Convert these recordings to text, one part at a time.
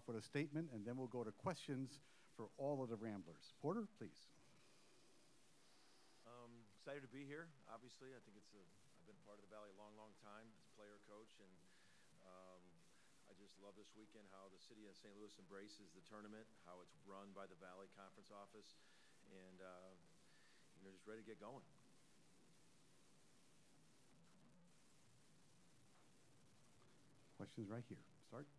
off with a statement, and then we'll go to questions for all of the Ramblers. Porter, please. Excited to be here. Obviously, I think I've been part of the Valley a long, long time as player, coach, and I just love this weekend how the city of St. Louis embraces the tournament, how it's run by the Valley Conference Office, and just ready to get going. Questions right here. Start.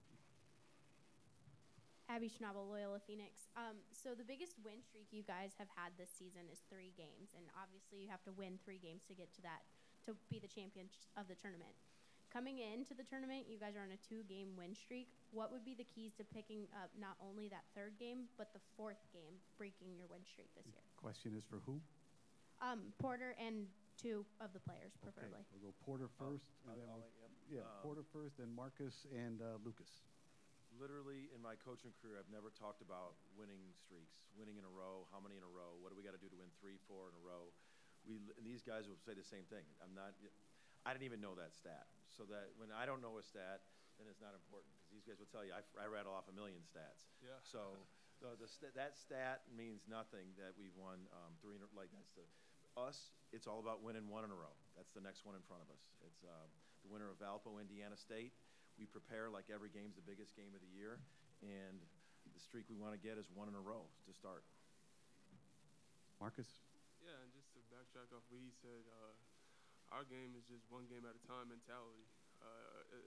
Abby Schnabel, Loyola Phoenix. So the biggest win streak you guys have had this season is 3 games, and obviously you have to win 3 games to get to that, to be the champion of the tournament. Coming into the tournament, you guys are on a 2-game win streak. What would be the keys to picking up not only that 3rd game, but the 4th game, breaking your win streak this year? Question is for who? Porter and 2 of the players, preferably. Okay, we'll go Porter first. Porter first, then Marcus and Lucas. Literally, in my coaching career, I've never talked about winning streaks, winning in a row, how many in a row, what do we got to do to win 3, 4 in a row. These guys will say the same thing. I didn't even know that stat. So that when I don't know a stat, then it's not important, because these guys will tell you, I rattle off 1 million stats. Yeah. So that stat means nothing that we've won 3, like that's us, it's all about winning 1 in a row. That's the next one in front of us. It's the winner of Valpo, Indiana State. We prepare like every game's the biggest game of the year, and the streak we want to get is 1 in a row to start. Marcus? Yeah, and just to backtrack off what he said, our game is just 1 game at a time mentality.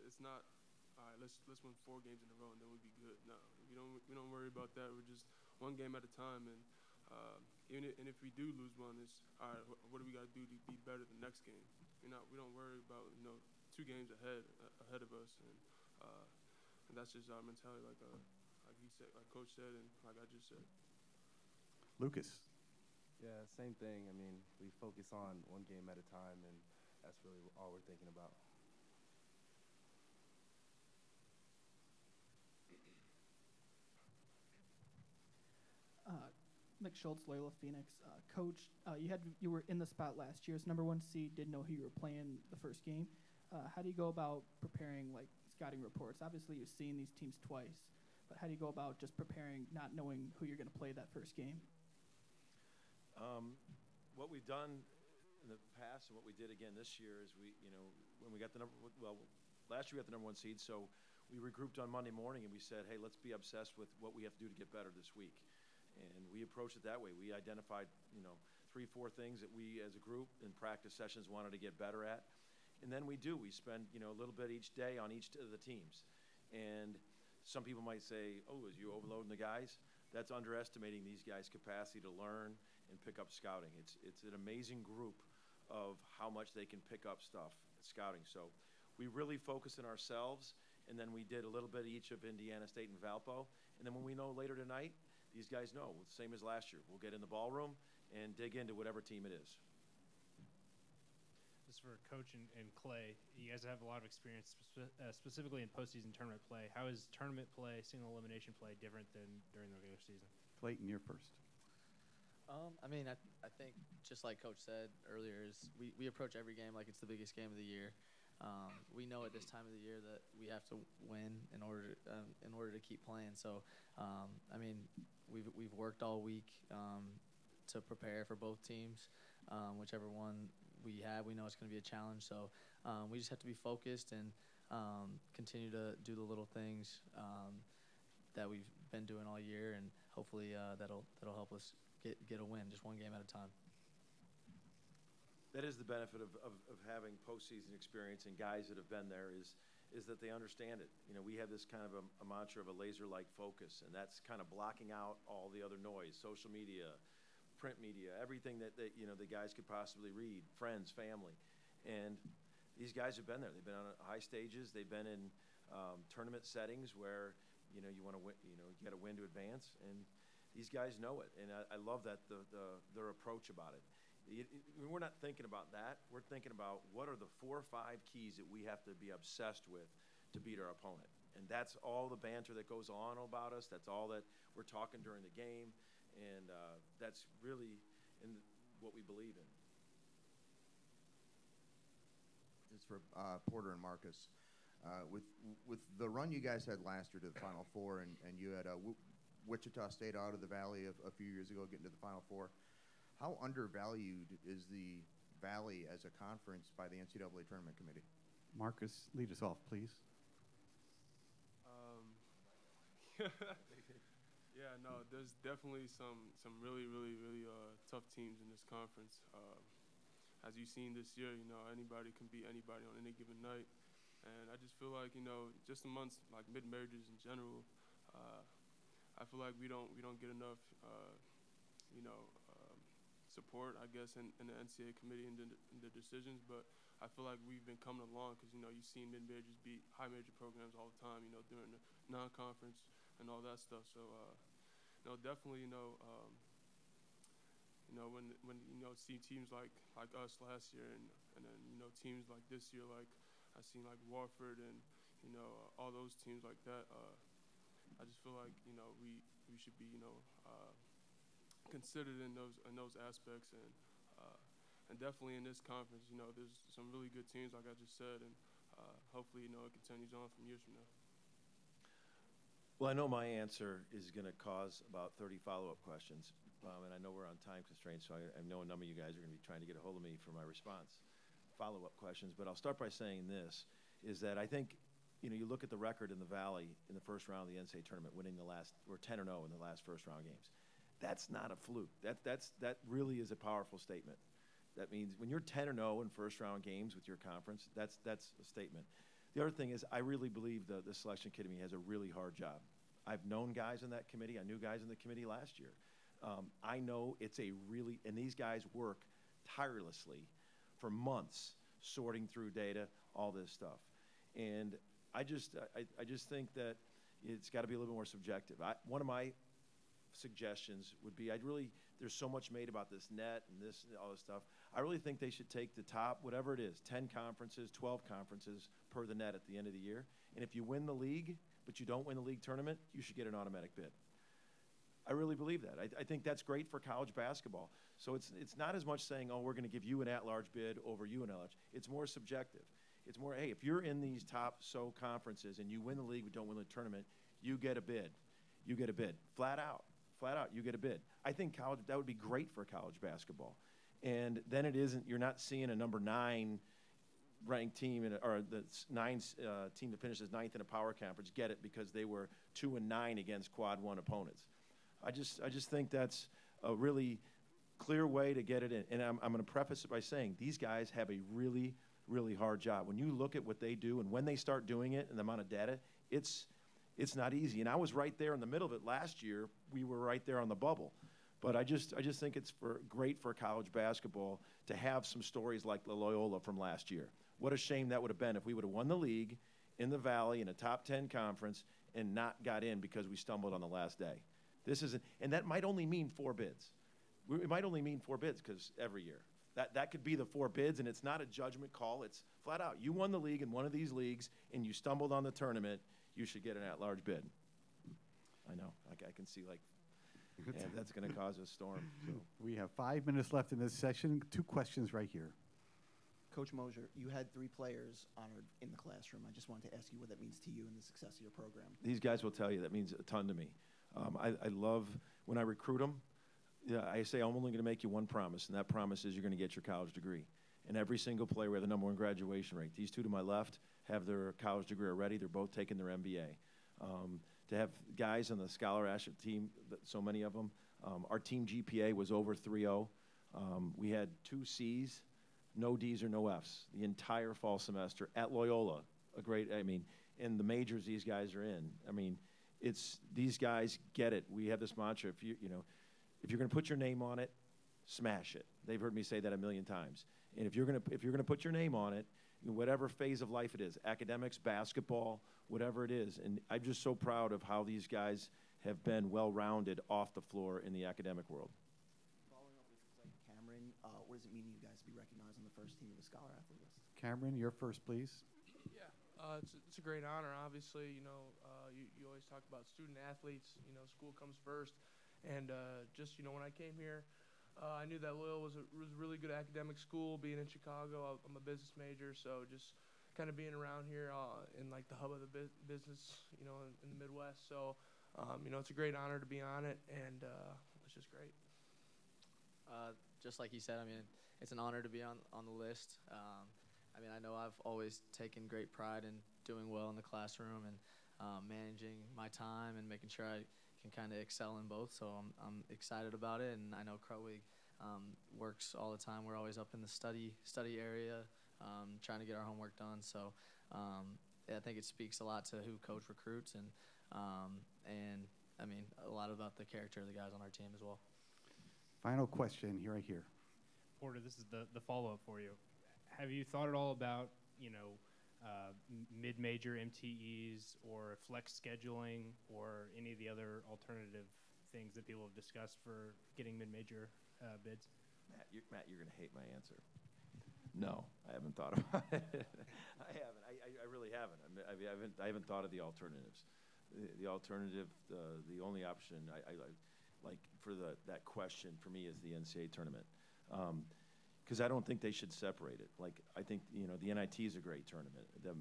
It's not, all right, let's win 4 games in a row and then we'll be good. No, we don't worry about that. We're just 1 game at a time, and even if we do lose one, it's all right. What do we got to do to be better the next game? We don't worry about 2 games ahead of us, and that's just our mentality, like he said, like Coach said, and like I just said. Lucas. Yeah, same thing. I mean, we focus on 1 game at a time, and that's really all we're thinking about. Nick Schultz, Loyola Phoenix. Coach, you were in the spot last year as #1 seed, didn't know who you were playing the first game. How do you go about preparing, like, scouting reports? Obviously, you've seen these teams twice, but how do you go about just preparing, not knowing who you're going to play that first game? What we've done in the past and what we did again this year is when we got last year we got the #1 seed, so we regrouped on Monday morning and we said, hey, let's be obsessed with what we have to do to get better this week. And we approached it that way. We identified, 3, 4 things that we as a group in practice sessions wanted to get better at. And then we spend, a little bit each day on each of the teams. And some people might say, oh, is you overloading the guys? That's underestimating these guys' capacity to learn and pick up scouting. It's an amazing group of how much they can pick up stuff at scouting. So we really focus on ourselves, and then we did a little bit each of Indiana State and Valpo. And then when we know later tonight, these guys know, same as last year. We'll get in the ballroom and dig into whatever team it is. This is for Coach and Clay. You guys have a lot of experience, specifically in postseason tournament play. How is tournament play, single elimination play, different than during the regular season? Clayton, you're first. I think just like Coach said earlier, is we approach every game like it's the biggest game of the year. We know at this time of the year that we have to win in order to keep playing. So, we've worked all week to prepare for both teams. Whichever one we have, we know it's going to be a challenge. So we just have to be focused and continue to do the little things that we've been doing all year, and hopefully that'll help us get a win, just 1 game at a time. That is the benefit of having postseason experience and guys that have been there is that they understand it. We have this kind of a mantra of a laser-like focus, and that's kind of blocking out all the other noise, social media, print media, everything that the guys could possibly read, friends, family. And these guys have been there. They've been on high stages. They've been in tournament settings where, you want to win, you got to win to advance. And these guys know it. And I love that, their approach about it. We're not thinking about that. We're thinking about what are the 4 or 5 keys that we have to be obsessed with to beat our opponent. And that's all the banter that goes on about us. That's all that we're talking during the game. And that's really what we believe in. It's for Porter and Marcus. With the run you guys had last year to the Final Four, and you had Wichita State out of the Valley a few years ago getting to the Final Four, how undervalued is the Valley as a conference by the NCAA Tournament Committee? Marcus, lead us off, please. Yeah, no, there's definitely some really tough teams in this conference. As you've seen this year, anybody can beat anybody on any given night. And I just feel like, just amongst like mid-majors in general, I feel like we don't get enough, support, I guess, in the NCAA committee and in the decisions. But I feel like we've been coming along because, you've seen mid-majors beat high-major programs all the time, during the non-conference and all that stuff. So, definitely, when see teams like us last year and then, teams like this year, like I seen like Warford and, all those teams like that, I just feel like, we should be, considered in those aspects and definitely in this conference, there's some really good teams like I just said, and hopefully, it continues on from years from now. Well, I know my answer is going to cause about 30 follow-up questions, and I know we're on time constraints, so I know a number of you guys are going to be trying to get a hold of me for my response, follow-up questions. But I'll start by saying this, is that I think, you look at the record in the Valley in the first round of the NCAA tournament, winning we're 10-0 in the last first-round games. That's not a fluke. That really is a powerful statement. That means when you're 10-0 in first-round games with your conference, that's a statement. The other thing is I really believe the selection committee has a really hard job. I've known guys in that committee. I knew guys in the committee last year. I know it's and these guys work tirelessly for months sorting through data, all this stuff. And I just think that it's got to be a little more subjective. One of my suggestions would be there's so much made about this net and all this stuff. I really think they should take the top, whatever it is, 10 conferences, 12 conferences per the net at the end of the year. And if you win the league, but you don't win the league tournament, you should get an automatic bid. I really believe that. I think that's great for college basketball. So it's not as much saying, oh, we're going to give you an at-large bid over you an at-large. It's more subjective. It's more, hey, if you're in these top conferences and you win the league but don't win the tournament, you get a bid. You get a bid. Flat out, you get a bid. I think that would be great for college basketball. And then you're not seeing a number 9 ranked team or the 9 team that finishes 9th in a power conference get it because they were 2-9 against quad 1 opponents. I just think that's a really clear way to get it in. And I'm going to preface it by saying these guys have a really, really hard job. When you look at what they do and when they start doing it and the amount of data, it's not easy. And I was right there in the middle of it last year. We were right there on the bubble. But I just think it's great for college basketball to have some stories like the Loyola from last year. What a shame that would have been if we would have won the league in the Valley in a top 10 conference and not got in because we stumbled on the last day. And that might only mean 4 bids. It might only mean 4 bids because every year. That could be the 4 bids, and it's not a judgment call. It's flat out. You won the league in one of these leagues, and you stumbled on the tournament, you should get an at-large bid. I know. I can see, that's going to cause a storm. So. We have 5 minutes left in this session. 2 questions right here. Coach Mosier, you had 3 players honored in the classroom. I just wanted to ask you what that means to you and the success of your program. These guys will tell you that means a ton to me. I love when I recruit them. Yeah, I say I'm only going to make you one promise, and that promise is you're going to get your college degree. And every single player, we have the #1 graduation rate. These 2 to my left have their college degree already. They're both taking their MBA. To have guys on the scholarship team, so many of them, our team GPA was over 3.0. We had 2 C's, no D's or no F's the entire fall semester at Loyola. In the majors these guys are in. These guys get it. We have this mantra: if you're going to put your name on it, smash it. They've heard me say that a million times. And if you're going to put your name on it, whatever phase of life it is, academics, basketball, whatever it is. And I'm just so proud of how these guys have been well-rounded off the floor in the academic world. Following up with Clay Cameron, what does it mean to you guys to be recognized on the first team of the Scholar Athlete list? Cameron, you're first, please. Yeah, it's a great honor. Obviously, you always talk about student athletes. School comes first. And when I came here, I knew that Loyola was a really good academic school. Being in Chicago, I'm a business major, so just kind of being around here in like the hub of the business, you know, in the Midwest. So, you know, it's a great honor to be on it, and it's just great. Just like he said, I mean, it's an honor to be on the list. I mean, I know I've always taken great pride in doing well in the classroom and managing my time and making sure I can kind of excel in both. So I'm excited about it, and I know Crowig works all the time. We're always up in the study area, trying to get our homework done. So I think it speaks a lot to who coach recruits, and I mean, a lot about the character of the guys on our team as well. Final question here, right here. Porter, this is the follow-up for you. Have you thought at all about, you know, mid-major MTEs or flex scheduling or any of the other alternative things that people have discussed for getting mid-major bids? Matt, you're going to hate my answer. No, I haven't thought about it. I haven't. I really haven't. I haven't thought of the alternatives. The alternative, the only option I like for that question for me is the NCAA tournament. Because I don't think they should separate it. Like, I think, you know, the NIT is a great tournament. The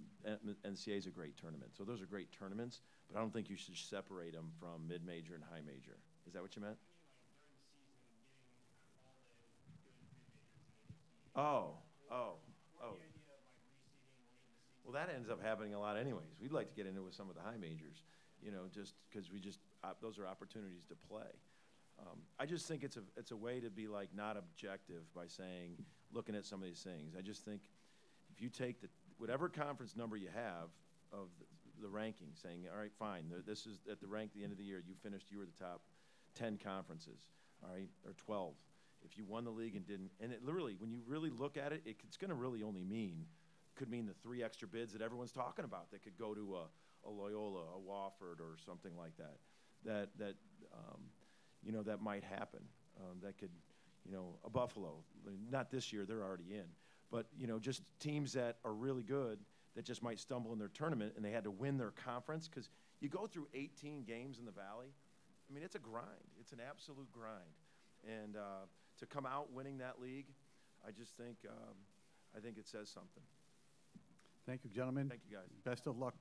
NCAA is a great tournament. So those are great tournaments, but I don't think you should separate them from mid-major and high major. Is that what you meant? Oh. Well, that ends up happening a lot anyways. We'd like to get into it with some of the high majors, you know, just because those are opportunities to play. I just think it's a way to be like not objective by saying, looking at some of these things. I just think if you take whatever conference number you have of the ranking, saying, all right, fine, this is at the rank at the end of the year, you were the top 10 conferences, all right, or 12. If you won the league and didn't, and it literally, when you really look at it, it's going to really only could mean the 3 extra bids that everyone's talking about that could go to a Loyola, a Wofford, or something like that. You know, that might happen. That could, you know, a Buffalo. Not this year, they're already in. But, you know, just teams that are really good that just might stumble in their tournament and they had to win their conference. Because you go through 18 games in the Valley. I mean, it's a grind. It's an absolute grind. And to come out winning that league, I just think, I think it says something. Thank you, gentlemen. Thank you, guys. Best of luck.